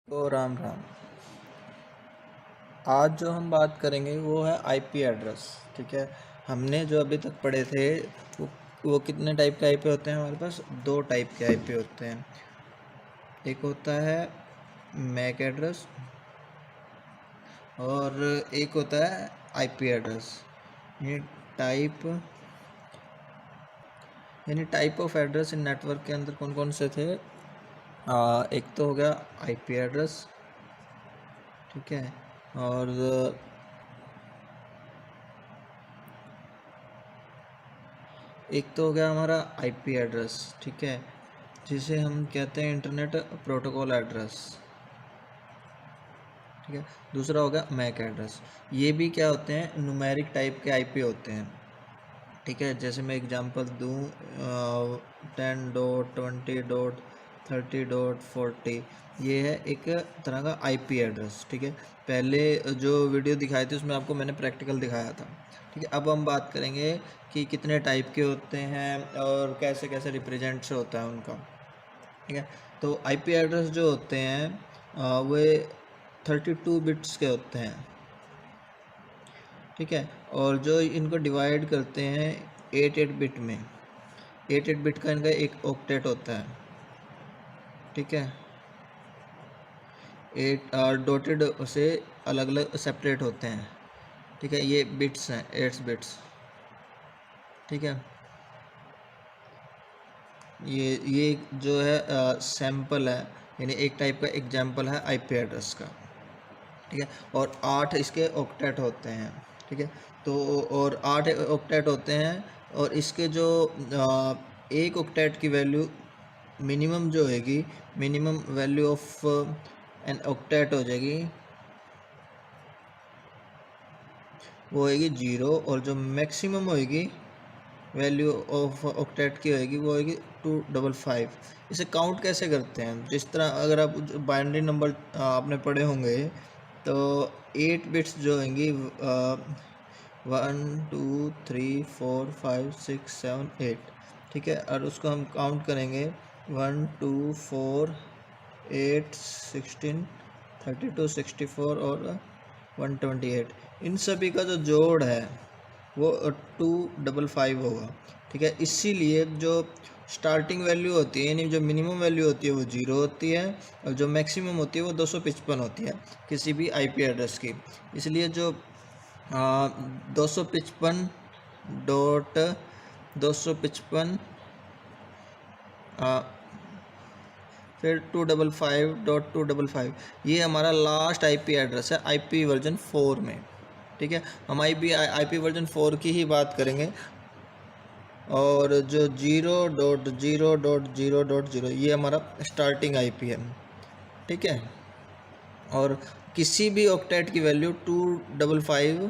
तो राम राम। आज जो हम बात करेंगे वो है आईपी एड्रेस। ठीक है, हमने जो अभी तक पढ़े थे वो कितने टाइप के आईपी होते हैं? हमारे पास दो टाइप के आईपी होते हैं। एक होता है मैक एड्रेस और एक होता है आईपी एड्रेस। ये type type of address in network के अंदर कौन कौन से थे? एक तो हो गया आईपी एड्रेस, ठीक है, और एक तो हो गया हमारा आईपी एड्रेस, ठीक है, जिसे हम कहते हैं इंटरनेट प्रोटोकॉल एड्रेस, ठीक है। दूसरा हो गया मैक एड्रेस। ये भी क्या होते हैं? न्यूमेरिक टाइप के आईपी होते हैं, ठीक है। जैसे मैं एग्जांपल दूं 10.20.30.40, ये है एक तरह का आईपी एड्रेस, ठीक है। पहले जो वीडियो दिखाए थे उसमें आपको मैंने प्रैक्टिकल दिखाया था, ठीक है। अब हम बात करेंगे कि कितने टाइप के होते हैं और कैसे कैसे रिप्रेजेंट होता है उनका, ठीक है। तो आईपी एड्रेस जो होते हैं वे 32 बिट्स के होते हैं, ठीक है। और जो इनको डिवाइड करते हैं 8 बिट में, 8 बिट का इनका एक ऑक्टेट होता है, ठीक है। 8 डॉटेड से अलग अलग सेपरेट होते हैं, ठीक है। ये बिट्स हैं, 8 बिट्स, ठीक है। ये जो है सैम्पल है, यानी एक टाइप का एग्जाम्पल है आईपी एड्रेस का, ठीक है। और 8 इसके ऑक्टेट होते हैं, ठीक है। तो और 8 ऑक्टेट होते हैं और इसके जो एक ऑक्टेट की वैल्यू मिनिमम जो होगी, minimum value of an octet हो जाएगी, वो होएगी 0, और जो मैक्सिमम होएगी वैल्यू ऑफ ऑक्टेट की होएगी वो होएगी 255। इसे काउंट कैसे करते हैं? जिस तरह अगर आप बाइनरी नंबर आपने पढ़े होंगे तो 8 बिट्स जो होंगी 1 2 3 4 5 6 7 8, ठीक है। और उसको हम काउंट करेंगे 1 2 4 8 16 32 64 और 128। इन सभी का जो जोड़ है वो 255 होगा, ठीक है। इसीलिए जो स्टार्टिंग वैल्यू होती है, यानी जो मिनिमम वैल्यू होती है वो 0 होती है और जो मैक्सिमम होती है वो 255 होती है किसी भी आईपी एड्रेस की। इसलिए जो 255.255 फिर 255.255, ये हमारा लास्ट आईपी एड्रेस है आईपी वर्जन 4 में, ठीक है। हम आईपी वर्जन 4 की ही बात करेंगे। और जो 0.0.0.0 ये हमारा स्टार्टिंग आईपी है, ठीक है। और किसी भी ऑक्टेट की वैल्यू 255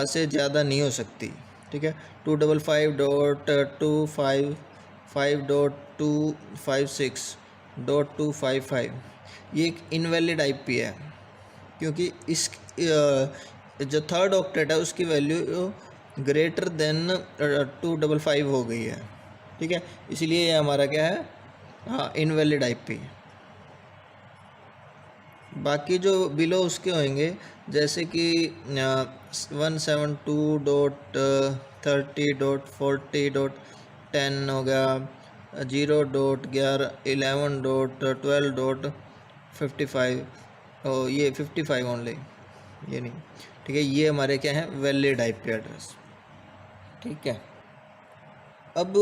से ज़्यादा नहीं हो सकती, ठीक है। 255.256.255 ये एक इनवैलिड आईपी है, क्योंकि इस जो थर्ड ऑक्टेट है उसकी वैल्यू ग्रेटर देन 255 हो गई है, ठीक है। इसीलिए ये हमारा क्या है? Invalid IP. बाकी जो बिलो उसके होंगे, जैसे कि 172.30.40.10 हो गया, 0.11.12.55, और ये 55 ओनली, ये नहीं, ठीक है। ये हमारे क्या है? वैलिड आईपी एड्रेस, ठीक है। अब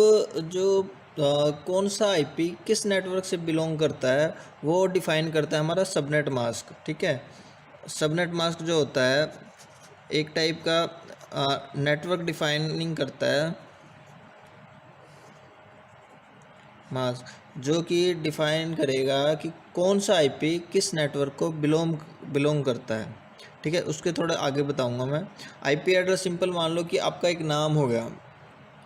जो कौन सा आईपी किस नेटवर्क से बिलोंग करता है वो डिफाइन करता है हमारा सबनेट मास्क, ठीक है। सबनेट मास्क जो होता है एक टाइप का नेटवर्क डिफाइनिंग करता है मास्क, जो कि डिफाइन करेगा कि कौन सा आईपी किस नेटवर्क को बिलोंग करता है, ठीक है। उसके थोड़ा आगे बताऊंगा मैं। आईपी एड्रेस सिंपल मान लो कि आपका एक नाम हो गया,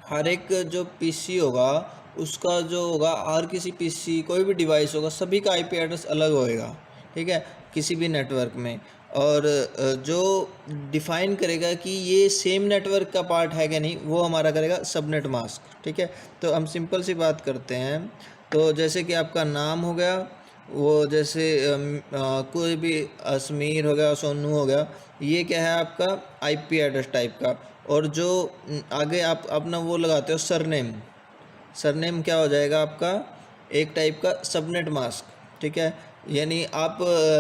हर एक जो पीसी होगा उसका जो होगा, हर किसी पीसी कोई भी डिवाइस होगा सभी का आईपी एड्रेस अलग होएगा, ठीक है, किसी भी नेटवर्क में। और जो डिफाइन करेगा कि ये सेम नेटवर्क का पार्ट है कि नहीं वो हमारा करेगा सबनेट मास्क, ठीक है। तो हम सिंपल सी बात करते हैं, तो जैसे कि आपका नाम हो गया वो जैसे कोई भी समीर हो गया, सोनू हो गया, ये क्या है आपका आईपी एड्रेस टाइप का। और जो आगे आप अपना वो लगाते हो सरनेम, सरनेम क्या हो जाएगा आपका एक टाइप का सबनेट मास्क। ठीक है, यानी आप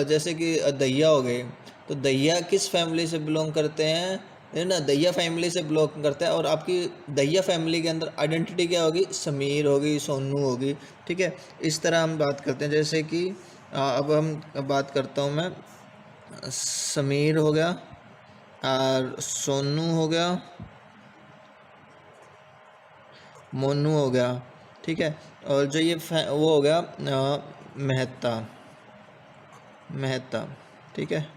जैसे कि दैया हो गए, तो दैया किस फैमिली से बिलोंग करते हैं, है ना, दैया फैमिली से बिलोंग करता है। और आपकी दैया फैमिली के अंदर आइडेंटिटी क्या होगी, समीर होगी, सोनू होगी। ठीक है, इस तरह हम बात करते हैं। जैसे कि अब हम बात करता हूँ मैं, समीर हो गया और सोनू हो गया, मोनू हो गया। ठीक है, और जो ये वो हो गया मेहता, मेहता। ठीक है,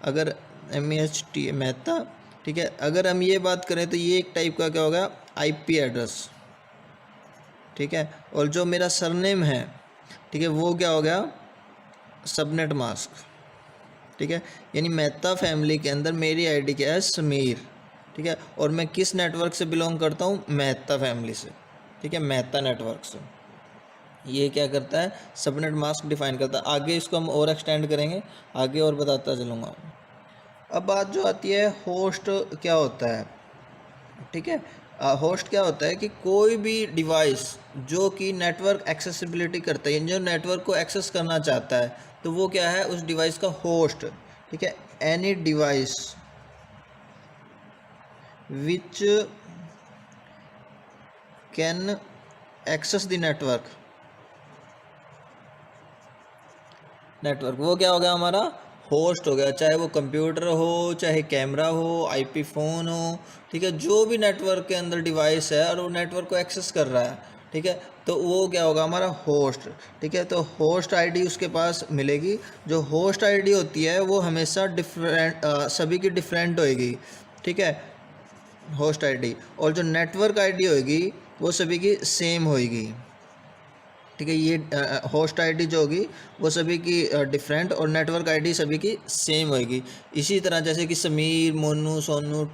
अगर MEHT मेहता। ठीक है, अगर हम ये बात करें तो ये एक टाइप का क्या होगा आईपी एड्रेस। ठीक है, और जो मेरा सरनेम है, ठीक है, वो क्या हो गया सबनेट मास्क। ठीक है, यानी मेहता फैमिली के अंदर मेरी आईडी क्या है समीर। ठीक है, और मैं किस नेटवर्क से बिलोंग करता हूँ, मेहता फैमिली से। ठीक है, मेहता नेटवर्क से। ये क्या करता है सबनेट मास्क डिफाइन करता है। आगे इसको हम और एक्सटेंड करेंगे, आगे और बताता चलूँगा। अब बात जो आती है होस्ट क्या होता है। ठीक है, होस्ट क्या होता है कि कोई भी डिवाइस जो कि नेटवर्क एक्सेसिबिलिटी करता है, जो नेटवर्क को एक्सेस करना चाहता है, तो वो क्या है उस डिवाइस का होस्ट। ठीक है, any device which can access the network, network वो क्या हो गया हमारा होस्ट हो गया। चाहे वो कंप्यूटर हो, चाहे कैमरा हो, आईपी फ़ोन हो। ठीक है, जो भी नेटवर्क के अंदर डिवाइस है और वो नेटवर्क को एक्सेस कर रहा है, ठीक है, तो वो क्या होगा हमारा होस्ट। ठीक है, तो होस्ट आईडी उसके पास मिलेगी। जो होस्ट आईडी होती है वो हमेशा डिफरेंट, सभी की डिफरेंट होएगी। ठीक है, होस्ट आईडी, और जो नेटवर्क आईडी होएगी वो सभी की सेम होएगी। ठीक है, ये होस्ट आईडी जो होगी वो सभी की डिफरेंट, और नेटवर्क आईडी सभी की सेम होगी। इसी तरह जैसे कि समीर, मोनू, सोनू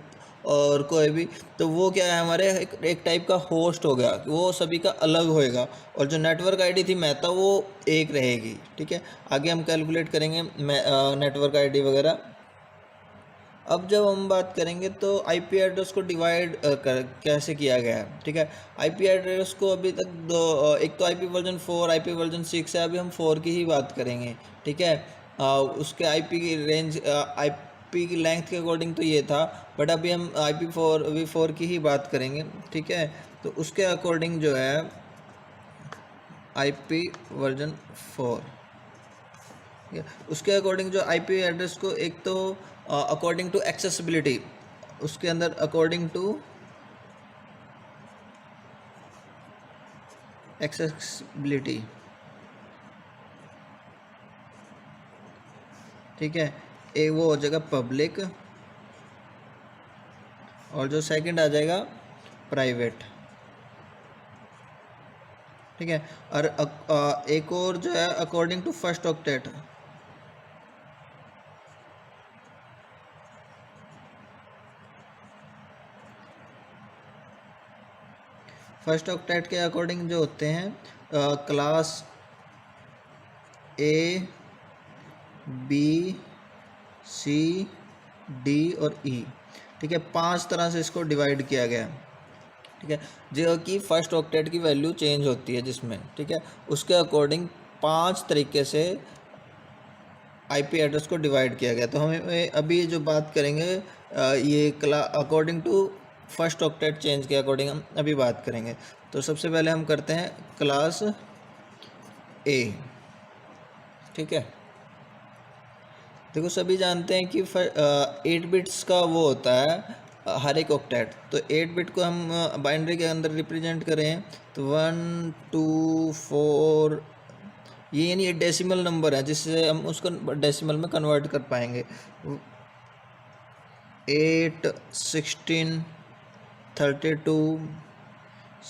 और कोई भी, तो वो क्या है हमारे एक टाइप का होस्ट हो गया, वो सभी का अलग होएगा। और जो नेटवर्क आईडी थी मेहता, वो एक रहेगी। ठीक है, आगे हम कैलकुलेट करेंगे नेटवर्क आईडी वगैरह। अब जब हम बात करेंगे तो आईपी एड्रेस को डिवाइड कर कैसे किया गया है। ठीक है, आईपी एड्रेस को अभी तक दो, एक तो आईपी वर्जन 4, आईपी वर्जन 6 है। अभी हम 4 की ही बात करेंगे। ठीक है, उसके आईपी की रेंज, आईपी की लेंथ के अकॉर्डिंग तो ये था, बट अभी हम V4 की ही बात करेंगे। ठीक है, तो उसके अकॉर्डिंग जो है आईपी वर्जन 4, उसके अकॉर्डिंग जो आईपी एड्रेस को, एक तो अकॉर्डिंग टू एक्सेसिबिलिटी, उसके अंदर अकॉर्डिंग टू एक्सेसिबिलिटी। ठीक है, एक वो हो जाएगा पब्लिक, और जो सेकंड आ जाएगा प्राइवेट। ठीक है, और एक और जो है according to first octet. First octet के अकॉर्डिंग जो होते हैं class A, B, C, D और E। ठीक है, 5 तरह से इसको डिवाइड किया गया है। ठीक है, जो कि फर्स्ट ऑक्टेट की वैल्यू चेंज होती है जिसमें। ठीक है, उसके अकॉर्डिंग 5 तरीके से आईपी एड्रेस को डिवाइड किया गया। तो हमें अभी जो बात करेंगे ये according to first octet change के अकॉर्डिंग हम अभी बात करेंगे। तो सबसे पहले हम करते हैं क्लास A। ठीक है, देखो सभी जानते हैं कि 8 बिट्स का वो होता है हर एक ऑक्टेट। तो 8 बिट को हम बाइनरी के अंदर रिप्रेजेंट करें तो 1, 2, 4, ये यानी डेसिमल नंबर है जिससे हम उसको डेसिमल में कन्वर्ट कर पाएंगे। 8, 16, 32,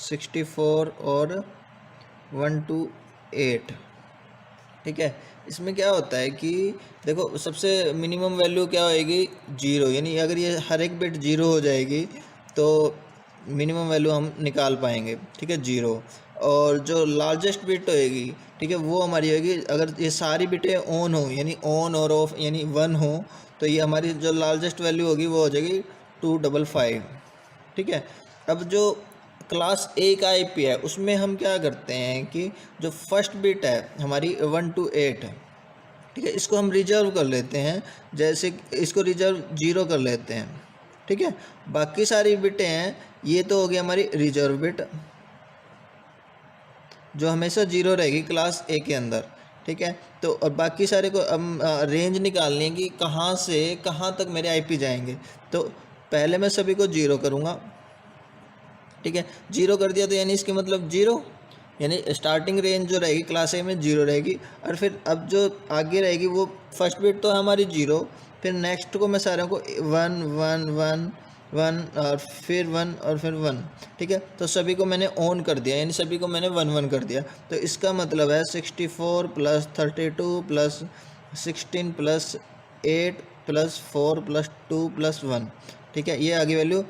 64 और 128। ठीक है, इसमें क्या होता है कि देखो सबसे मिनिमम वैल्यू क्या होएगी 0, यानी अगर ये हर एक बिट 0 हो जाएगी तो मिनिमम वैल्यू हम निकाल पाएंगे। ठीक है, 0। और जो लार्जेस्ट बिट होएगी, ठीक है, वो हमारी होगी, अगर ये सारी बिटें ऑन हो यानी ऑन और ऑफ यानी 1 हो, तो ये हमारी जो लार्जेस्ट वैल्यू होगी वो हो जाएगी 255, ठीक है। अब जो क्लास ए का आईपी है उसमें हम क्या करते हैं कि जो फर्स्ट बिट है हमारी 1 to 8 है, ठीक है, इसको हम रिजर्व कर लेते हैं, जैसे इसको रिजर्व 0 कर लेते हैं, ठीक है। बाकी सारी बिटें हैं ये तो हो गई हमारी रिजर्व बिट जो हमेशा 0 रहेगी क्लास ए के अंदर, ठीक है। तो और बाकी सारे को हम रेंज निकालनी है कि कहाँ से कहाँ तक मेरे आईपी जाएंगे। तो पहले मैं सभी को 0 करूँगा, ठीक है। 0 कर दिया तो यानी इसके मतलब 0, यानी स्टार्टिंग रेंज जो रहेगी क्लास ए में 0 रहेगी। और फिर अब जो आगे रहेगी वो फर्स्ट बिट तो है हमारी 0, फिर नेक्स्ट को मैं सारों को 1 1 1 1 और फिर 1 और फिर 1, ठीक है। तो सभी को मैंने ऑन कर दिया यानी सभी को मैंने 1 1 कर दिया। तो इसका मतलब है 64 + 32 + 16 + 8 + 4 + 2 + 1, ठीक है। ये आगे वैल्यू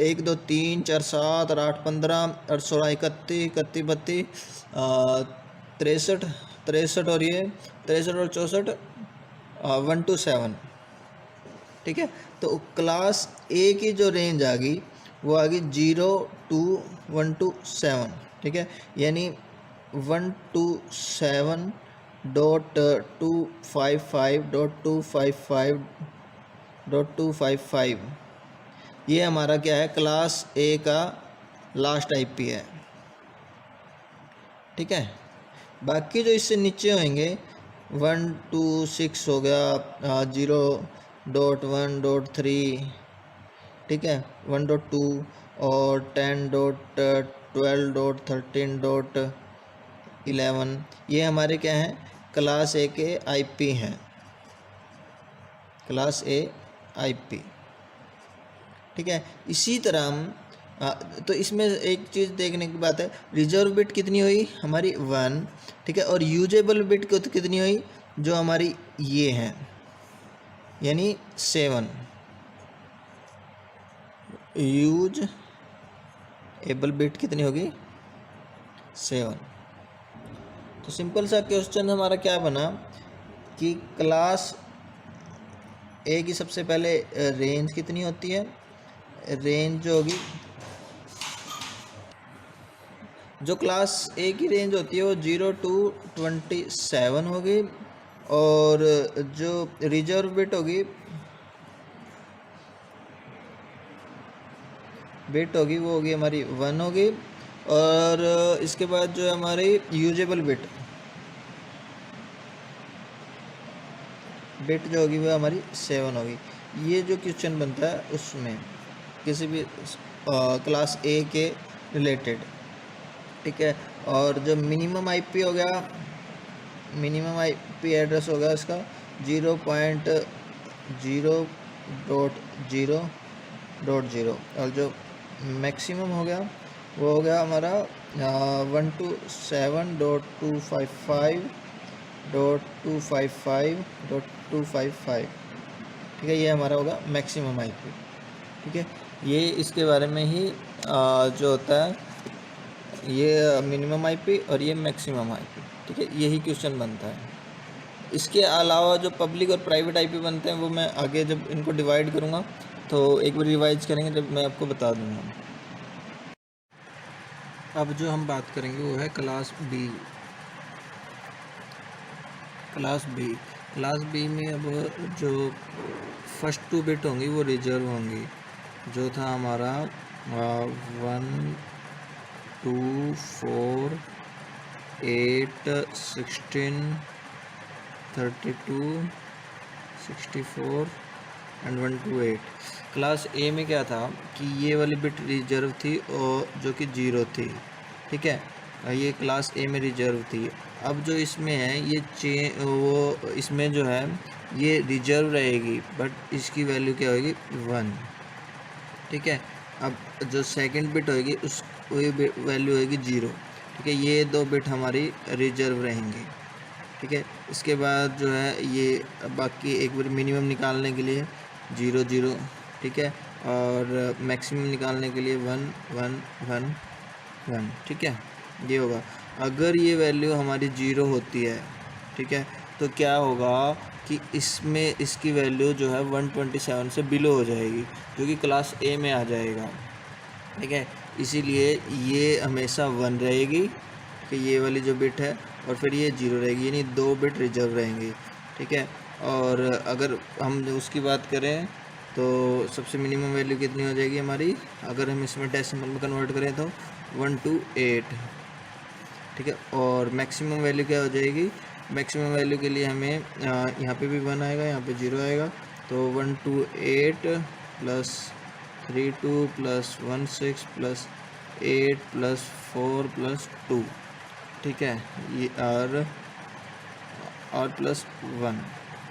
1 2 3 4 7 और 8 15 और 16 31 31 32 63 63 और ये 63 और 64 1 to 7, ठीक है। तो क्लास ए की जो रेंज आ गई वो आ गई 0 to 1 to 7, ठीक है। यानी 1 to 7.255.255.255 ये हमारा क्या है क्लास ए का लास्ट आईपी है, ठीक है। बाकी जो इससे नीचे होंगे 1 to 6 हो गया, 0.1.3, ठीक है, 1.2 और 10.12.13.11 ये हमारे क्या हैं क्लास ए के आईपी हैं, क्लास ए आईपी, ठीक है। इसी तरह हम तो इसमें एक चीज़ देखने की बात है, रिजर्व बिट कितनी हुई हमारी 1, ठीक है, और यूजेबल बिट कितनी हुई जो हमारी ये हैं यानी 7, यूज एबल बिट कितनी होगी 7। तो सिंपल सा क्वेश्चन हमारा क्या बना कि क्लास ए की सबसे पहले रेंज कितनी होती है, रेंज जो होगी जो क्लास ए की रेंज होती है वो 0 to 27 होगी, और जो रिजर्व बिट होगी वो होगी हमारी 1 होगी, और इसके बाद जो हमारी यूजेबल बिट जो होगी वो हमारी 7 होगी। ये जो क्वेश्चन बनता है उसमें किसी भी क्लास ए के रिलेटेड, ठीक है। और जो मिनिमम आईपी हो गया, मिनिमम आईपी एड्रेस हो गया इसका 0.0.0.0, और जो मैक्सिमम हो गया वो हो गया हमारा 1 to 7.255.255.255, ठीक है। ये हमारा होगा मैक्सिमम आईपी, ठीक है। ये इसके बारे में ही जो होता है ये मिनिमम आईपी और ये मैक्सिमम आईपी, ठीक है, यही क्वेश्चन बनता है। इसके अलावा जो पब्लिक और प्राइवेट आईपी बनते हैं वो मैं आगे जब इनको डिवाइड करूँगा तो एक बार रिवाइज करेंगे जब मैं आपको बता दूँगा। अब जो हम बात करेंगे वो है क्लास बी। क्लास बी में अब जो फर्स्ट 2 बिट होंगी वो रिजर्व होंगी, जो था हमारा 1 2 4 8 16 32 64 एंड 1 to 8। क्लास ए में क्या था कि ये वाली बिट रिजर्व थी और जो कि 0 थी, ठीक है, ये क्लास ए में रिजर्व थी। अब जो इसमें है ये वो इसमें जो है ये रिजर्व रहेगी बट इसकी वैल्यू क्या होगी 1, ठीक है। अब जो सेकंड बिट होगी उस वैल्यू होगी 0, ठीक है। ये 2 बिट हमारी रिजर्व रहेंगी, ठीक है। इसके बाद जो है ये बाकी एक बार मिनिमम निकालने के लिए 0 0, ठीक है, और मैक्सिमम निकालने के लिए 1 1 1 1, ठीक है। ये होगा। अगर ये वैल्यू हमारी 0 होती है, ठीक है, तो क्या होगा कि इसमें इसकी वैल्यू जो है 127 से बिलो हो जाएगी, जो कि क्लास ए में आ जाएगा, ठीक है। इसीलिए ये हमेशा 1 रहेगी कि ये वाली जो बिट है, और फिर ये 0 रहेगी, यानी 2 बिट रिजर्व रहेंगी, ठीक है। और अगर हम उसकी बात करें तो सबसे मिनिमम वैल्यू कितनी हो जाएगी हमारी, अगर हम इसमें डेसिमल में कन्वर्ट करें तो 128, ठीक है। और मैक्सिमम वैल्यू क्या हो जाएगी, मैक्सिमम वैल्यू के लिए हमें यहाँ पे भी 1 आएगा, यहाँ पे 0 आएगा, तो 128 plus 32 plus 16 plus 8 plus 4 plus 2, ठीक है, ये और प्लस 1,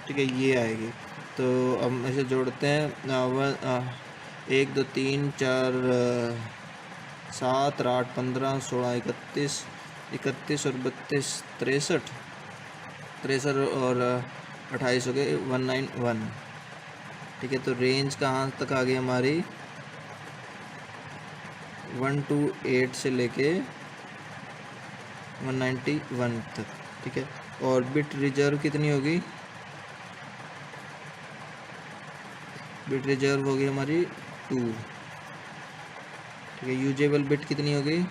ठीक है, ये आएगी। तो अब इसे जोड़ते हैं, 1 2 3 4 7 8 15 16 31 31 और 32 63 63 और 28 हो गए 191, ठीक है। तो रेंज कहाँ तक आ गई हमारी, 128 से लेके 191 तक, ठीक है। और बिट रिजर्व कितनी होगी, बिट रिजर्व होगी हमारी 2, ठीक है। यूजेबल बिट कितनी होगी,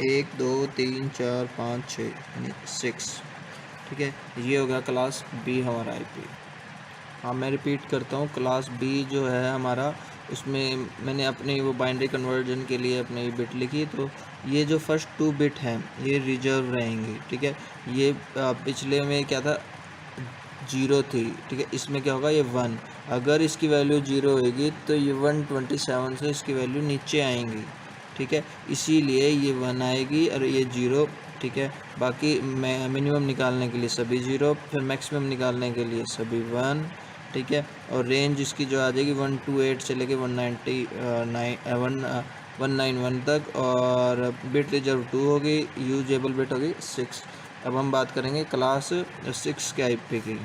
1 2 3 4 5 6 यानी 6, ठीक है। ये होगा क्लास बी हमारा आईपी। हाँ, मैं रिपीट करता हूँ, क्लास बी जो है हमारा, उसमें मैंने अपने वो बाइनरी कन्वर्जन के लिए अपने ये बिट लिखी, तो ये जो फर्स्ट 2 बिट हैं ये रिजर्व रहेंगी, ठीक है। ये पिछले में क्या था, 0 थी, ठीक है, इसमें क्या होगा, ये 1, अगर इसकी वैल्यू 0 होगी तो ये 127 से इसकी वैल्यू नीचे आएंगी, ठीक है, इसीलिए ये 1 आएगी और ये 0, ठीक है। बाकी मिनिमम निकालने के लिए सभी 0, फिर मैक्सिमम निकालने के लिए सभी 1, ठीक है। और रेंज इसकी जो आ जाएगी 128 से लेके 191 तक, और बिट रिजर्व 2 होगी, यूजेबल बिट होगी 6। अब हम बात करेंगे क्लास 6 के आईपी की।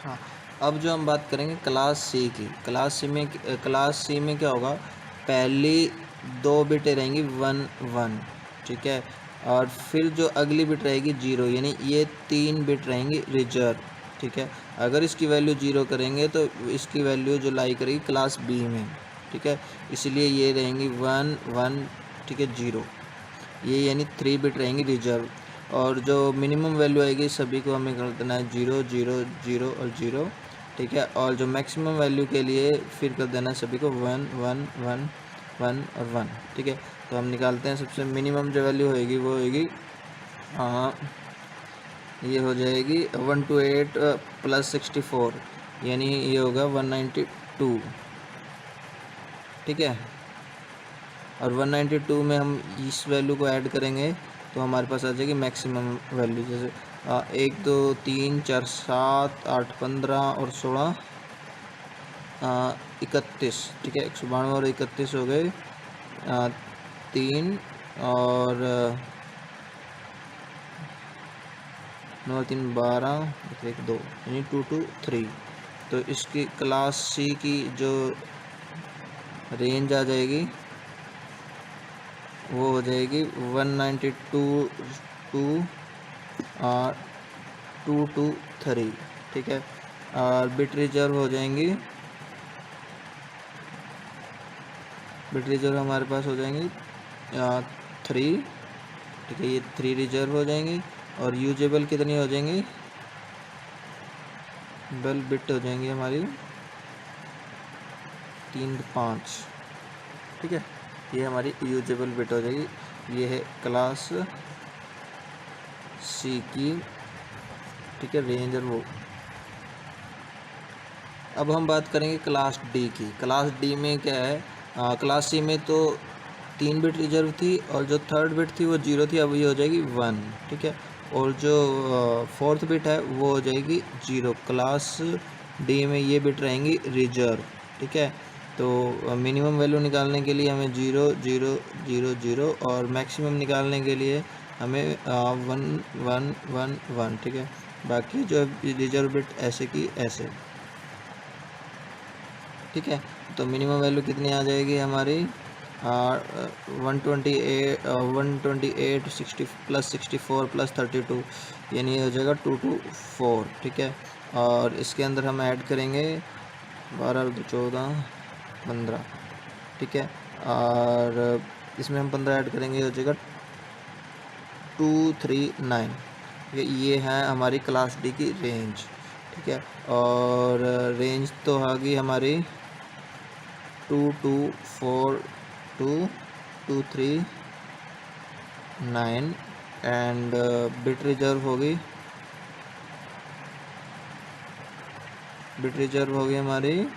हाँ, अब जो हम बात करेंगे क्लास सी की, क्लास सी में क्या होगा, पहली 2 बिटें रहेंगी 1 1, ठीक है। और फिर जो अगली बिट रहेगी 0, यानी ये 3 बिट रहेंगी रिजर्व, ठीक है। अगर इसकी वैल्यू 0 करेंगे तो इसकी वैल्यू जो लाई करेगी क्लास बी में, ठीक है, इसलिए ये रहेंगी 1 1, ठीक है, 0, ये यानी 3 बिट रहेंगी रिजर्व। और जो मिनिमम वैल्यू आएगी सभी को हमें कर देना है 0 0 0 और 0, ठीक है। और जो मैक्सिमम वैल्यू के लिए फिर कर देना है सभी को 1 1 1 1 और 1, ठीक है। तो हम निकालते हैं, सबसे मिनिमम जो वैल्यू होएगी वो होएगी, ये हो जाएगी 128 प्लस 64, यानी ये होगा 192, ठीक है। और 192 में हम इस वैल्यू को ऐड करेंगे तो हमारे पास आ जाएगी मैक्सिमम वैल्यू, जैसे 1 2 3 4 7 8 15 और 16 31, ठीक है, 192 और 31 हो गए 3 और 9 3 12 1 2, यानी 2 2 3। तो इसकी क्लास सी की जो रेंज आ जाएगी वो हो जाएगी 192 टू 223, ठीक है। और बिट रिजर्व हो जाएंगी, बिट रिजर्व हमारे पास हो जाएंगी 3, ठीक है, ये 3 रिजर्व हो जाएंगी। और यूजेबल कितनी हो जाएंगी, बल बिट हो जाएंगी हमारी 3 5, ठीक है, ये हमारी यूजेबल बिट हो जाएगी। ये है क्लास सी की, ठीक है, रेंज और वो। अब हम बात करेंगे क्लास डी की। क्लास डी में क्या है, क्लास सी में तो 3 बिट रिजर्व थी और जो थर्ड बिट थी वो 0 थी, अब ये हो जाएगी 1, ठीक है। और जो फोर्थ बिट है वो हो जाएगी 0। क्लास डी में ये बिट रहेंगी रिजर्व, ठीक है। तो मिनिमम वैल्यू निकालने के लिए हमें 0 0 0 0 और मैक्सिमम निकालने के लिए हमें 1 1 1 1, ठीक है। बाकी जो रिजर्व बिट ऐसे की ऐसे। ठीक है। तो मिनिमम वैल्यू कितनी आ जाएगी हमारी 128 60 प्लस 64 प्लस 32, यानी हो जाएगा 224। ठीक है। और इसके अंदर हम ऐड करेंगे 12 2 14 15। ठीक है। और इसमें हम 15 ऐड करेंगे, हो जाएगा 239। ठीक है। ये है हमारी क्लास डी की रेंज। ठीक है। और रेंज तो आ गई हमारी 224239 एंड बिट रिजर्व होगी, हमारी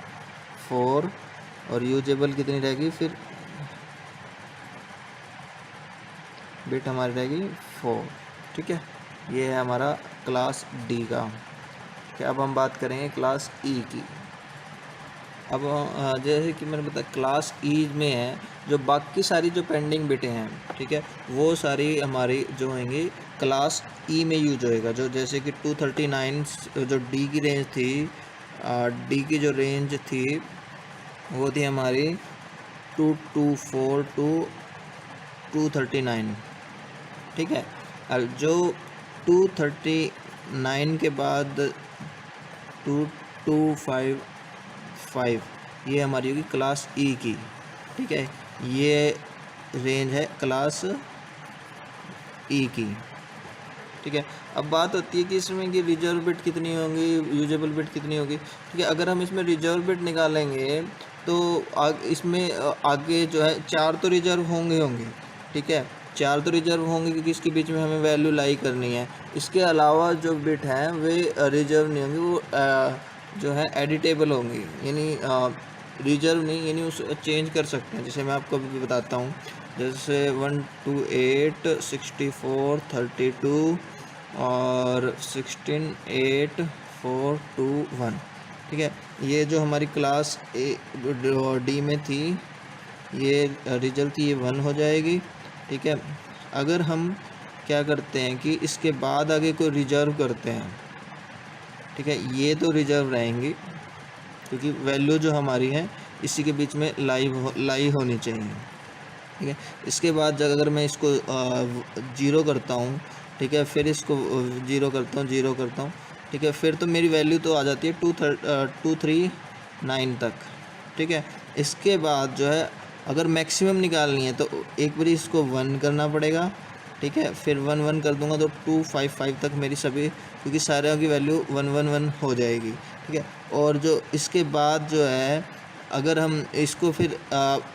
4, और यूजेबल कितनी रहेगी, फिर बिट हमारी रहेगी 4। ठीक है। ये है हमारा क्लास डी का। ठीक है। अब हम बात करेंगे क्लास ई की। अब जैसे कि मैंने बताया क्लास ई में है जो बाकी सारी जो पेंडिंग बिटें हैं, ठीक है, वो सारी हमारी जो होंगी क्लास ई में यूज होएगा। जो जैसे कि 239 जो डी की रेंज थी, डी की जो रेंज थी वो थी हमारी 2242 टू 239। ठीक है। अब जो 239 के बाद 2255, ये हमारी होगी क्लास ई की। ठीक है। ये रेंज है क्लास ई की। ठीक है। अब बात होती है कि इसमें कि रिजर्व बिट कितनी होंगी, यूजेबल बिट कितनी होगी। ठीक है। अगर हम इसमें रिजर्व बिट निकालेंगे तो इसमें आगे जो है 4 तो रिजर्व होंगे। ठीक है। 4 तो रिजर्व होंगे क्योंकि इसके बीच में हमें वैल्यू लाई करनी है। इसके अलावा जो बिट हैं वे रिजर्व नहीं होंगी, वो जो है एडिटेबल होंगी, यानी रिजर्व नहीं, यानी उस चेंज कर सकते हैं। जैसे मैं आपको अभी बताता हूँ, जैसे 128 64 32 और 16 8 4 2 1। ठीक है। ये जो हमारी क्लास ए डी में थी, ये रिजल्ट थी, ये 1 हो जाएगी। ठीक है। अगर हम क्या करते हैं कि इसके बाद आगे कोई रिजर्व करते हैं, ठीक है, ये तो रिजर्व रहेंगी क्योंकि वैल्यू जो हमारी है इसी के बीच में लाई होनी चाहिए। ठीक है। इसके बाद जब अगर मैं इसको 0 करता हूँ, ठीक है, फिर इसको 0 करता हूँ, ठीक है, फिर तो मेरी वैल्यू तो आ जाती है 239 तक। ठीक है। इसके बाद जो है अगर मैक्सिमम निकालनी है तो एक बार इसको 1 करना पड़ेगा। ठीक है। फिर 1 1 कर दूंगा तो 255 तक मेरी सभी, क्योंकि सारे की वैल्यू 1 1 1 हो जाएगी। ठीक है। और जो इसके बाद जो है अगर हम इसको फिर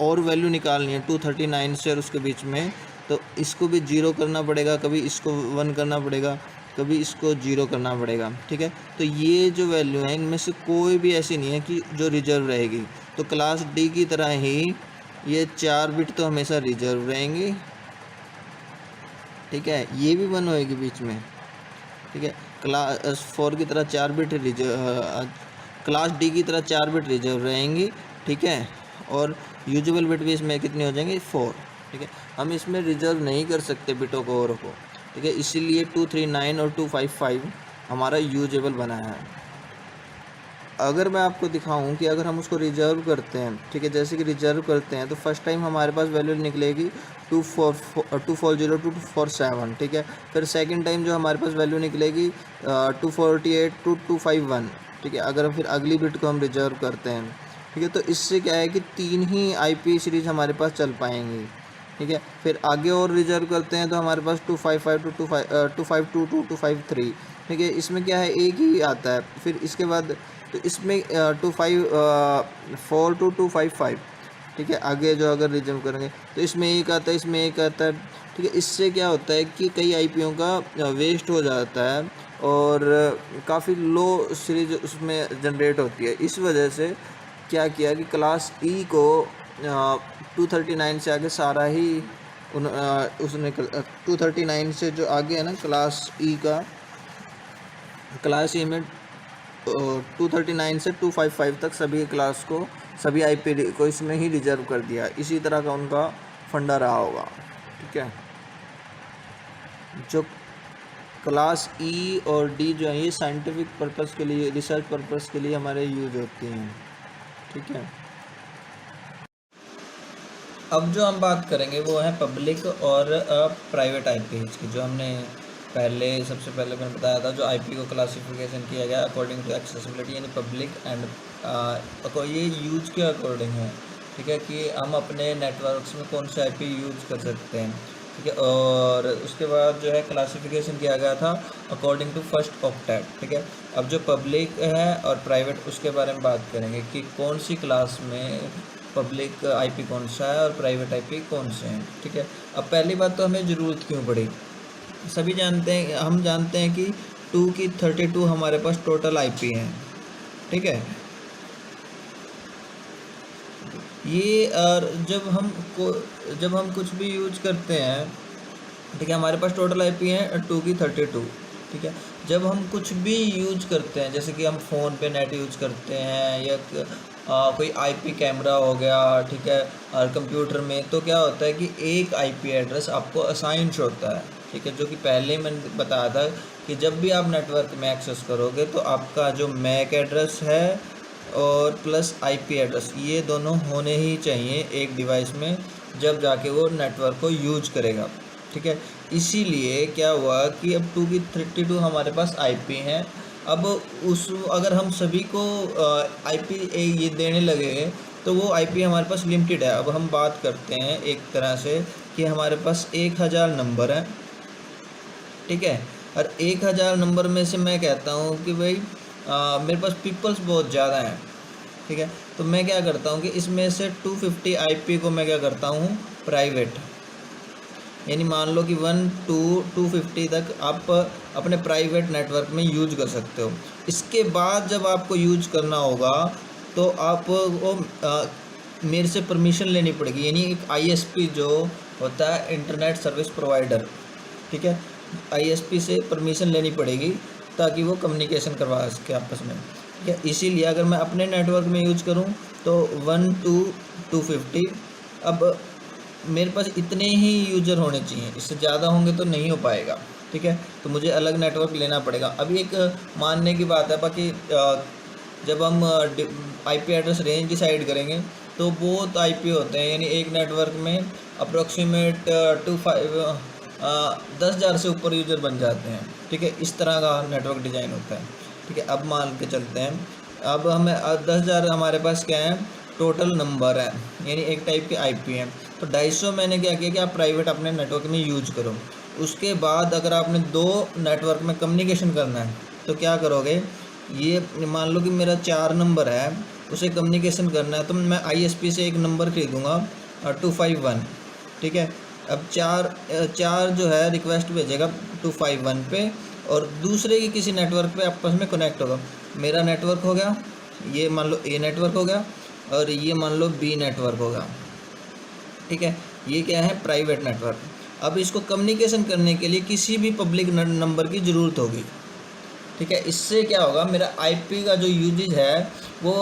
और वैल्यू निकालनी है 239 से और उसके बीच में, तो इसको भी 0 करना पड़ेगा, कभी इसको 1 करना पड़ेगा, कभी इसको 0 करना पड़ेगा। ठीक है। तो ये जो वैल्यू है इनमें से कोई भी ऐसी नहीं है कि जो रिजर्व रहेगी। तो क्लास डी की तरह ही ये 4 बिट तो हमेशा रिजर्व रहेंगी। ठीक है। ये भी 1 होएगी बीच में। ठीक है। क्लास 4 की तरह 4 बिट क्लास डी की तरह 4 बिट रिजर्व रहेंगी। ठीक है। और यूजेबल बिट भी इसमें कितनी हो जाएंगी, 4। ठीक है। हम इसमें रिजर्व नहीं कर सकते बिटों को और को। ठीक है। इसीलिए 239 और 255 हमारा यूजेबल बना है। अगर मैं आपको दिखाऊं कि अगर हम उसको रिजर्व करते हैं, ठीक है, जैसे कि रिजर्व करते हैं तो फर्स्ट टाइम हमारे पास वैल्यू निकलेगी 240 ठीक है। फिर सेकंड टाइम जो हमारे पास वैल्यू निकलेगी 248 251। ठीक है। अगर फिर अगली बिट को हम रिजर्व करते हैं, ठीक है, तो इससे क्या है कि 3 ही आईपी सीरीज़ हमारे पास चल पाएंगी। ठीक है। फिर आगे और रिजर्व करते हैं तो हमारे पास 255 टू 252 टू 253। ठीक है। इसमें क्या है, एक ही आता है। फिर इसके बाद तो इसमें 254 टू 255। ठीक है। आगे जो अगर रिजर्व करेंगे तो इसमें एक आता है, इसमें एक आता है। ठीक है। इससे क्या होता है कि कई आईपीओ का वेस्ट हो जाता है और काफ़ी लो सीरीज उसमें जनरेट होती है। इस वजह से क्या किया कि क्लास ई को 239 से आगे सारा ही उसने 239 से जो आगे है ना क्लास ई का, क्लास ई में 239 से 255 तक सभी क्लास को, सभी आईपी को इसमें ही रिजर्व कर दिया। इसी तरह का उनका फंडा रहा होगा। ठीक है। जो क्लास ई और डी जो है ये साइंटिफिक पर्पस के लिए, रिसर्च पर्पस के लिए हमारे यूज होती हैं। ठीक है। अब जो हम बात करेंगे वो है पब्लिक और प्राइवेट आईपीज की। जो हमने सबसे पहले मैंने बताया था, जो आईपी को क्लासिफिकेशन किया गया अकॉर्डिंग टू एक्सेसिबिलिटी, यानी पब्लिक एंड ये यूज के अकॉर्डिंग है, ठीक है, कि हम अपने नेटवर्क्स में कौन से आईपी यूज कर सकते हैं, ठीक है। और उसके बाद जो है क्लासिफिकेशन किया गया था अकॉर्डिंग टू फर्स्ट ऑक्टेट, ठीक है। अब जो पब्लिक है और प्राइवेट, उसके बारे में बात करेंगे कि कौन सी क्लास में पब्लिक आईपी कौन सा है और प्राइवेट आईपी कौन से हैं, ठीक है। अब पहली बात तो हमें ज़रूरत क्यों पड़ी, सभी जानते हैं, हम जानते हैं कि 2 की 32 हमारे पास टोटल आईपी हैं, ठीक है। ये और जब हम कुछ भी यूज करते हैं, ठीक है, हमारे पास टोटल आईपी है 2 की 32, ठीक है। जब हम कुछ भी यूज करते हैं, जैसे कि हम फ़ोन पे नेट यूज करते हैं या कोई आईपी कैमरा हो गया, ठीक है, और कंप्यूटर में, तो क्या होता है कि एक आईपी एड्रेस आपको असाइन होता है, ठीक है। जो कि पहले मैंने बताया था कि जब भी आप नेटवर्क में एक्सेस करोगे तो आपका जो मैक एड्रेस है और प्लस आईपी एड्रेस, ये दोनों होने ही चाहिए एक डिवाइस में, जब जाके वो नेटवर्क को यूज करेगा, ठीक है। इसीलिए क्या हुआ कि अब 2 की 32 हमारे पास आईपी हैं। अब अगर हम सभी को आईपी ये देने लगे तो वो आईपी हमारे पास लिमिटेड है। अब हम बात करते हैं एक तरह से कि हमारे पास 1000 नंबर है, ठीक है। और 1000 नंबर में से मैं कहता हूँ कि भाई मेरे पास पीपल्स बहुत ज़्यादा हैं, ठीक है। तो मैं क्या करता हूँ कि इसमें से 250 आईपी को मैं क्या करता हूँ, प्राइवेट, यानी मान लो कि 1 to 250 तक आप अपने प्राइवेट नेटवर्क में यूज कर सकते हो। इसके बाद जब आपको यूज करना होगा तो आपको मेरे से परमिशन लेनी पड़ेगी, यानी एक आईएसपी जो होता है इंटरनेट सर्विस प्रोवाइडर, ठीक है, आईएसपी से परमिशन लेनी पड़ेगी ताकि वो कम्युनिकेशन करवा सके आपस में, ठीक है। इसीलिए अगर मैं अपने नेटवर्क में यूज करूँ तो 1 to 250, अब मेरे पास इतने ही यूज़र होने चाहिए, इससे ज़्यादा होंगे तो नहीं हो पाएगा, ठीक है। तो मुझे अलग नेटवर्क लेना पड़ेगा। अभी एक मानने की बात है, बाकी जब हम आईपी एड्रेस रेंज डिसाइड करेंगे तो बहुत आईपी होते हैं, यानी एक नेटवर्क में अप्रोक्सीमेट 10,000 से ऊपर यूज़र बन जाते हैं, ठीक है। इस तरह का नेटवर्क डिज़ाइन होता है, ठीक है। अब मान के चलते हैं, अब हमें 10,000 हमारे पास क्या है, टोटल नंबर है, यानी एक टाइप के आईपी हैं। तो 250 मैंने क्या किया कि आप प्राइवेट अपने नेटवर्क में यूज करो। उसके बाद अगर आपने 2 नेटवर्क में कम्युनिकेशन करना है तो क्या करोगे, ये मान लो कि मेरा 4 नंबर है, उसे कम्युनिकेशन करना है तो मैं आईएसपी से एक नंबर खरीदूँगा 251, ठीक है। अब चार जो है रिक्वेस्ट भेजेगा 251 पे, और दूसरे की किसी नेटवर्क पे आपस में कनेक्ट होगा। मेरा नेटवर्क हो गया, ये मान लो ए नेटवर्क हो गया, और ये मान लो बी नेटवर्क होगा, ठीक है। ये क्या है, प्राइवेट नेटवर्क। अब इसको कम्युनिकेशन करने के लिए किसी भी पब्लिक नंबर की ज़रूरत होगी, ठीक है। इससे क्या होगा, मेरा आईपी का जो यूजेज है वो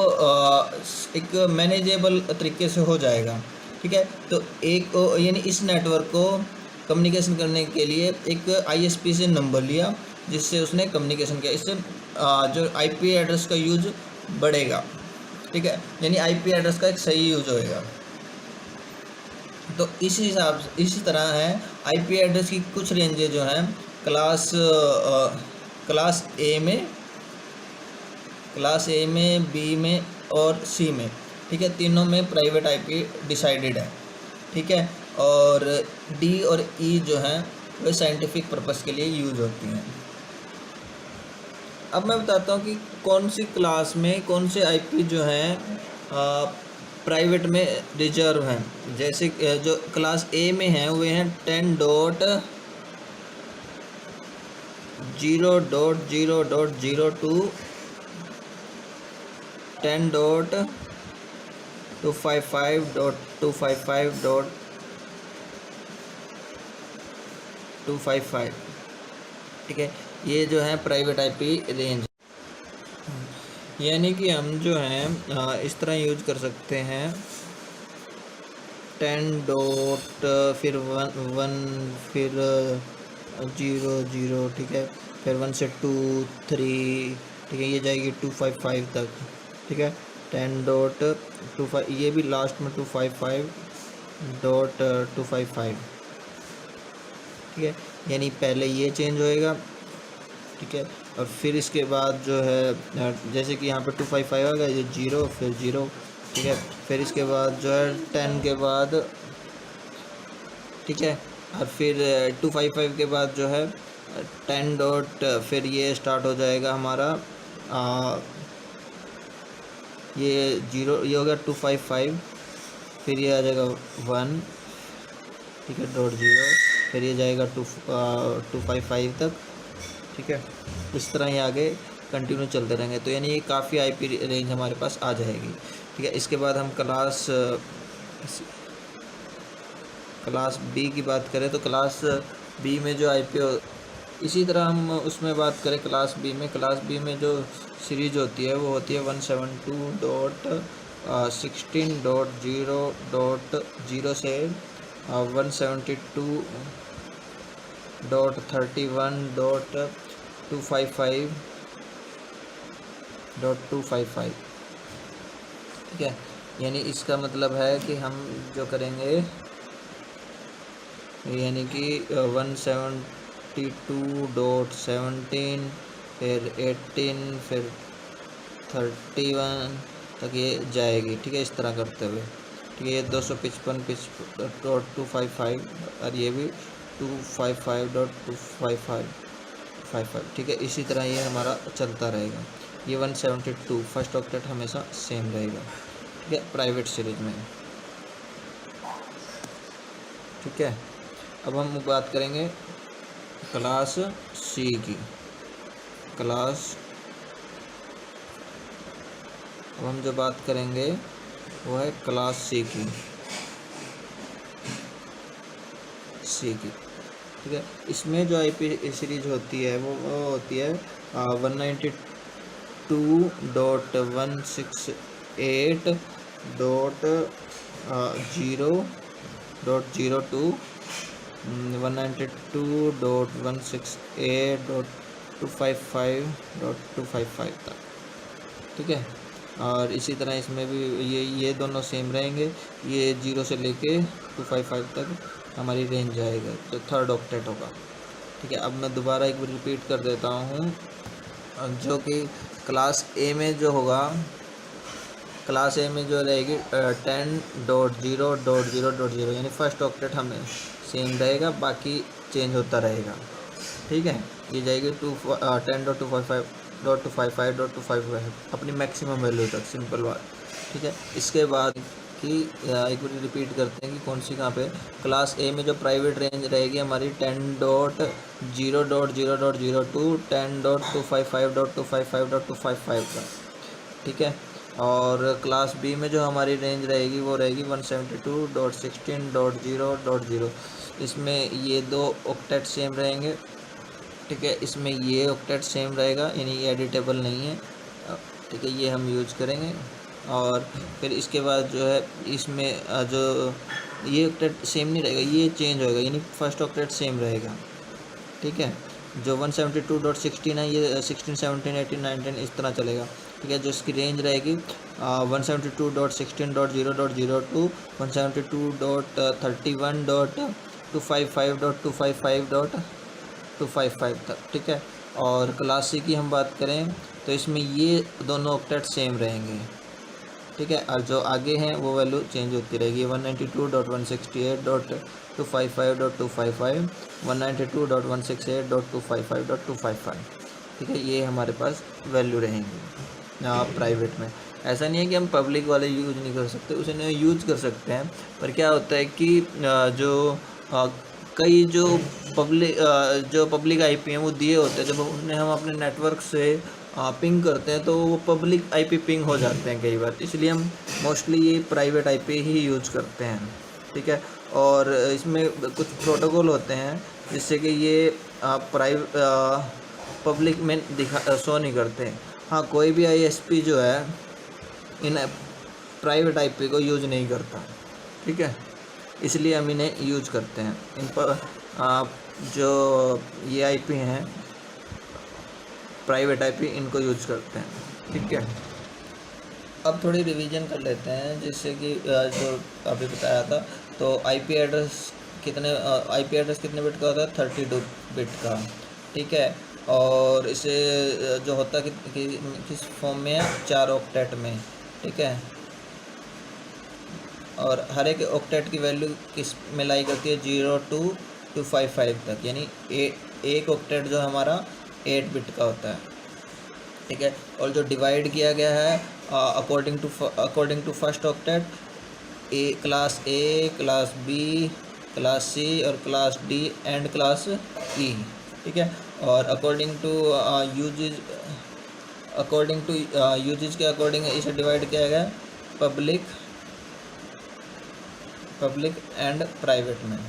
एक मैनेजेबल तरीके से हो जाएगा, ठीक है। तो एक यानी इस नेटवर्क को कम्युनिकेशन करने के लिए एक आईएसपी से नंबर लिया जिससे उसने कम्युनिकेशन किया, इससे जो आईपी एड्रेस का यूज बढ़ेगा, ठीक है, यानी आईपी एड्रेस का एक सही यूज होएगा। तो इस हिसाब से इसी तरह है आईपी एड्रेस की कुछ रेंजें जो हैं क्लास ए में, बी में और सी में, ठीक है। तीनों में प्राइवेट आईपी डिसाइडेड है, ठीक है। और डी और ई जो हैं वे साइंटिफिक पर्पस के लिए यूज होती हैं। अब मैं बताता हूँ कि कौन सी क्लास में कौन से आईपी जो हैं प्राइवेट में रिजर्व हैं। जैसे जो क्लास ए में हैं वे हैं 10.0.0.02 10.255.255.255, ठीक है। ये जो है प्राइवेट आईपी रेंज, यानी कि हम जो हैं इस तरह यूज कर सकते हैं 10 डॉट फिर 1 फिर 0 ठीक है, फिर 1 से 2 3, ठीक है, ये जाएगी 255 तक, ठीक है। 10.25, ये भी लास्ट में 255.255, ठीक है। यानी पहले ये चेंज होएगा, ठीक है, और फिर इसके बाद जो है जैसे कि यहाँ पे 255 आ गया, ये 0 फिर 0, ठीक है। फिर इसके बाद जो है 10 के बाद, ठीक है, और फिर 255 के बाद जो है 10 डॉट, फिर ये स्टार्ट हो जाएगा हमारा ये 0, ये हो गया 255, फिर ये आ जाएगा 1, ठीक है, डॉट 0, फिर ये जाएगा 255 तक, ठीक है। इस तरह ही आगे कंटिन्यू चलते रहेंगे, तो यानी ये काफ़ी आईपी रेंज हमारे पास आ जाएगी, ठीक है। इसके बाद हम क्लास बी की बात करें, तो क्लास बी में जो आईपी इसी तरह हम उसमें बात करें क्लास बी में जो सीरीज होती है वो होती है 172.16.0.0 से 172.31.255, ठीक है। यानी इसका मतलब है कि हम जो करेंगे, यानी कि 172.17, फिर 18, फिर 31 तक ये जाएगी, ठीक है, इस तरह करते हुए, ठीक है। ये 255.255 और ये भी 255.255, ठीक है। इसी तरह ये हमारा चलता रहेगा। ये 172 फर्स्ट ऑक्टेट हमेशा सेम रहेगा, ठीक है, प्राइवेट सीरीज में, ठीक है। अब हम बात करेंगे क्लास सी की। अब हम जो बात करेंगे वो है क्लास सी की, ठीक है। इसमें जो आईपी सीरीज होती है वो होती है 192.168.0.02, 192.168.255.255 तक, ठीक है। और इसी तरह इसमें भी ये दोनों सेम रहेंगे, ये 0 से लेके 255 तक हमारी रेंज जाएगा, तो थर्ड ऑक्टेट होगा, ठीक है। अब मैं दोबारा एक बार रिपीट कर देता हूँ, जो कि क्लास ए में जो होगा, क्लास ए में जो रहेगी 10.0.0.0, यानी फर्स्ट ऑक्टेट हमें सेम रहेगा, बाकी चेंज होता रहेगा, ठीक है। ये जाएगी 10.255.255 अपनी मैक्सिमम वैल्यू तक, सिंपल बात, ठीक है। इसके बाद कि एक बार रिपीट करते हैं कि कौन सी कहाँ पे, क्लास ए में जो प्राइवेट रेंज रहेगी हमारी 10.0.0.0 टू 10.255.255.255 का, ठीक है। और क्लास बी में जो हमारी रेंज रहेगी वो रहेगी 172.16.0.0, इसमें ये दो ऑक्टेट सेम रहेंगे, ठीक है। इसमें ये ऑक्टेट सेम रहेगा, यानी ये एडिटेबल नहीं है, ठीक है, ये हम यूज करेंगे। और फिर इसके बाद जो है इसमें जो ये ऑक्टेट सेम नहीं रहेगा, ये चेंज होएगा, यानी फर्स्ट ऑक्टेट सेम रहेगा, ठीक है। जो 172.16 है ये 16, 17, 18, 19 इस तरह चलेगा, ठीक है। जो इसकी रेंज रहेगी 172.16.0.0 टू 172.31.255.255.255 तक, ठीक है। और क्लास सी की हम बात करें तो इसमें ये दोनों ऑक्टेट सेम रहेंगे, ठीक है। और जो आगे हैं वो वैल्यू चेंज होती रहेगी, 192.168.255.255, 192.168.255.255, ठीक है। ये हमारे पास वैल्यू रहेंगी प्राइवेट में। ऐसा नहीं है कि हम पब्लिक वाले यूज़ नहीं कर सकते, उसे नहीं यूज़ कर सकते हैं, पर क्या होता है कि कई जो पब्लिक आईपी हैं वो दिए होते हैं, जब उन्हें हम अपने नेटवर्क से पिंग करते हैं तो वो पब्लिक आईपी पिंग हो जाते हैं कई बार, इसलिए हम मोस्टली ये प्राइवेट आईपी ही यूज़ करते हैं, ठीक है। और इसमें कुछ प्रोटोकॉल होते हैं जिससे कि ये पब्लिक में शो नहीं करते। हाँ, कोई भी आईएसपी जो है इन प्राइवेट आईपी को यूज़ नहीं करता, ठीक है, इसलिए हम इन्हें यूज करते हैं। इन पर जो ये आईपी हैं प्राइवेट आईपी, इनको यूज करते हैं, ठीक है। अब थोड़ी रिवीजन कर लेते हैं, जिससे कि जो अभी बताया था। तो आईपी एड्रेस कितने बिट का होता है? 32 बिट का, ठीक है। और इसे जो होता है किस फॉर्म में है? 4 ऑक्टेट में, ठीक है। और हर एक ऑक्टेट की वैल्यू किस में लाई करती है? 0 to 255 तक, यानी एक ऑक्टेट जो हमारा 8 बिट का होता है, ठीक है। और जो डिवाइड किया गया है according to first octet, class A, class B, class C और class D and class E, ठीक है। और अकॉर्डिंग टू यूजेज के अकॉर्डिंग इसे डिवाइड किया गया पब्लिक एंड प्राइवेट में,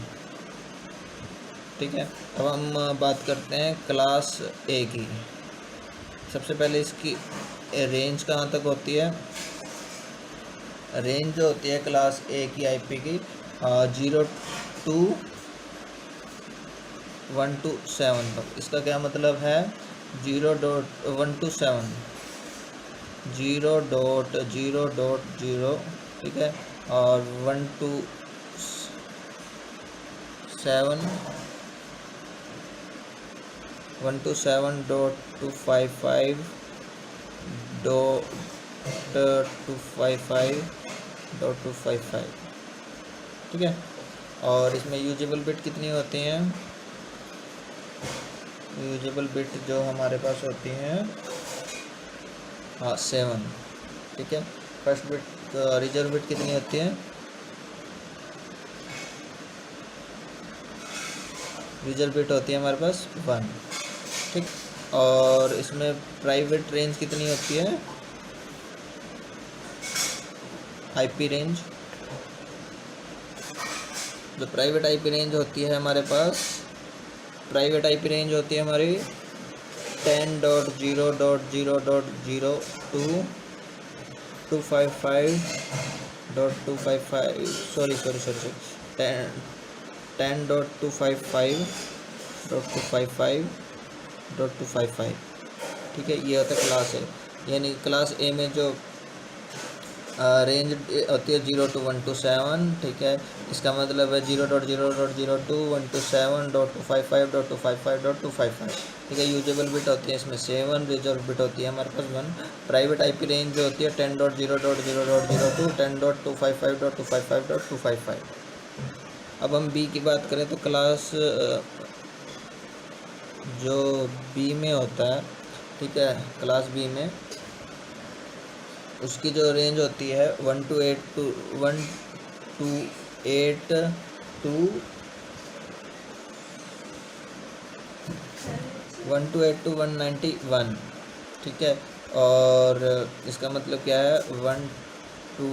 ठीक है। अब हम बात करते हैं क्लास ए की। सबसे पहले इसकी रेंज कहाँ तक होती है? रेंज जो होती है क्लास ए की आईपी की 0 to 1 to 7 तक। इसका क्या मतलब है? 0.1 to 7, 0.0.0, ठीक है। और 1 to 7, 1 to 7.255.255.255, ठीक है। और इसमें यूजेबल बिट कितनी होती हैं? यूजेबल बिट जो हमारे पास होती हैं 7, ठीक है। फर्स्ट बिट रिजर्व बिट कितनी होती है? रिजर्व बिट होती है हमारे पास 1, ठीक। और इसमें प्राइवेट रेंज कितनी होती है? आईपी रेंज, जो प्राइवेट आईपी रेंज होती है हमारे पास, प्राइवेट आईपी रेंज होती है हमारी 10.0.0.0 सॉरी 10.255.255.255, ठीक है। ये होता है क्लास ए। यानी क्लास ए में जो रेंज होती है 0 to 1 to 7, ठीक है। इसका मतलब है 0.0.0.2 1 to 7.255.255.255, ठीक है। यूजेबल बिट होती है इसमें 7, रिजर्व बिट होती है हमारे पास 1। प्राइवेट आईपी रेंज जो होती है 10.0.0.0.2 10.255.255.255। अब हम बी की बात करें तो क्लास जो बी में होता है, ठीक है, क्लास बी में उसकी जो रेंज होती है 1 to 8 to 191, ठीक है। और इसका मतलब क्या है? 1 to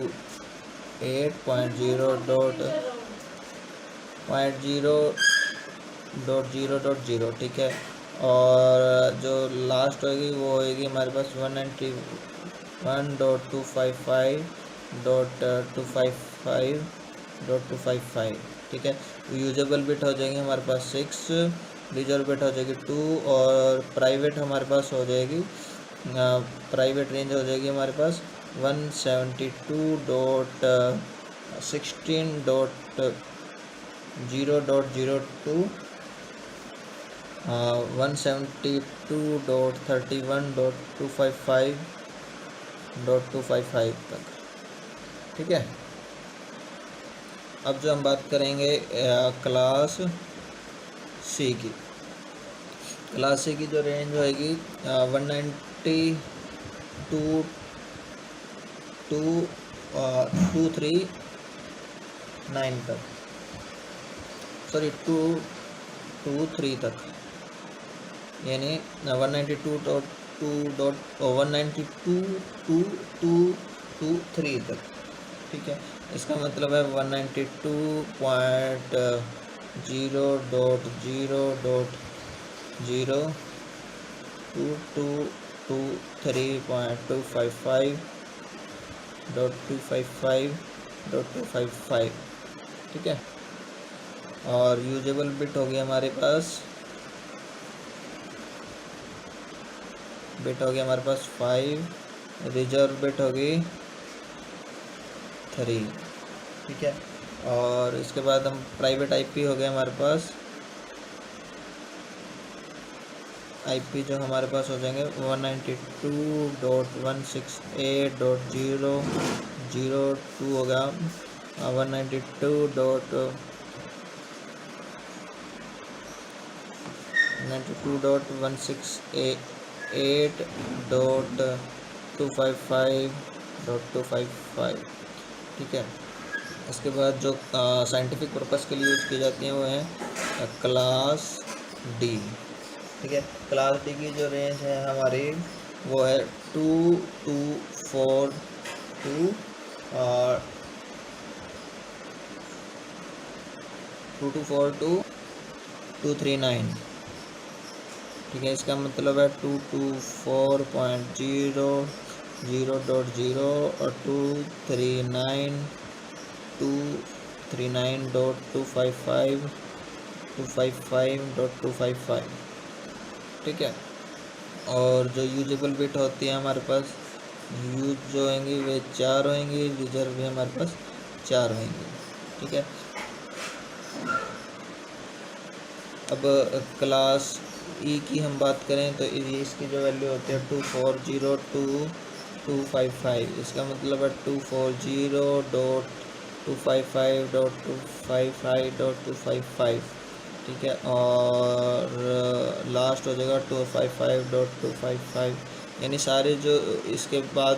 8.0.0.0, ठीक है। और जो लास्ट होगी वो होगी हमारे पास 191.255.255.255, ठीक है। यूजेबल बिट हो जाएंगे हमारे पास 6, रिजर्व बिट हो जाएगी 2, और प्राइवेट हमारे पास हो जाएगी प्राइवेट रेंज हो जाएगी हमारे पास 172.16.0.02 172.31.255.255 तक, ठीक है। अब जो हम बात करेंगे क्लास सी की। क्लास सी की जो रेंज होएगी 192.239 तक, सॉरी 223 तक, यानी 192.2.192.223 तक, ठीक है। इसका मतलब है 192.0.0.223.255.255.255, ठीक है। और यूजेबल बिट हो गया हमारे पास 5, रिजर्व बिट होगी 3, ठीक है। और इसके बाद हम प्राइवेट आईपी हो गए हमारे पास, आईपी जो हमारे पास हो जाएंगे 192.168.0.0.2 होगा, 192.168.255.255, ठीक है। इसके बाद जो साइंटिफिक पर्पस के लिए यूज़ की जाती हैं वो है क्लास डी, ठीक है। क्लास डी की जो रेंज है हमारी वो है 2242 और 239, ठीक है। इसका मतलब है 224.0.0.0 और 239.255.255, ठीक है। और जो यूजेबल बिट होती है हमारे पास, यूज जो होंगी वे 4 होंगी, रिजर्व भी हमारे पास 4 होंगी, ठीक है। अब क्लास ई की हम बात करें तो इसकी जो वैल्यू होती है 240.255, इसका मतलब है 240.255.255.255, ठीक है। और लास्ट हो जाएगा 255.255, यानी सारे जो इसके बाद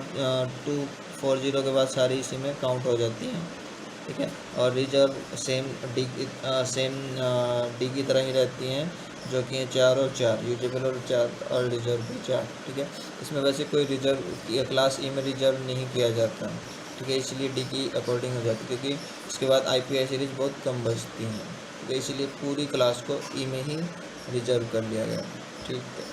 240 के बाद सारी इसी में काउंट हो जाती हैं, ठीक है। और रिजर्व सेम डी की तरह ही रहती हैं, जो कि 4 और 4 यूजेबल और 4 और रिजर्व भी 4, ठीक है। इसमें वैसे कोई रिजर्व क्लास ई में रिजर्व नहीं किया जाता, ठीक है, इसलिए डी की अकॉर्डिंग हो जाती है, क्योंकि इसके बाद IPI सीरीज़ बहुत कम बचती हैं, तो इसलिए पूरी क्लास को ई में ही रिजर्व कर लिया गया, ठीक है।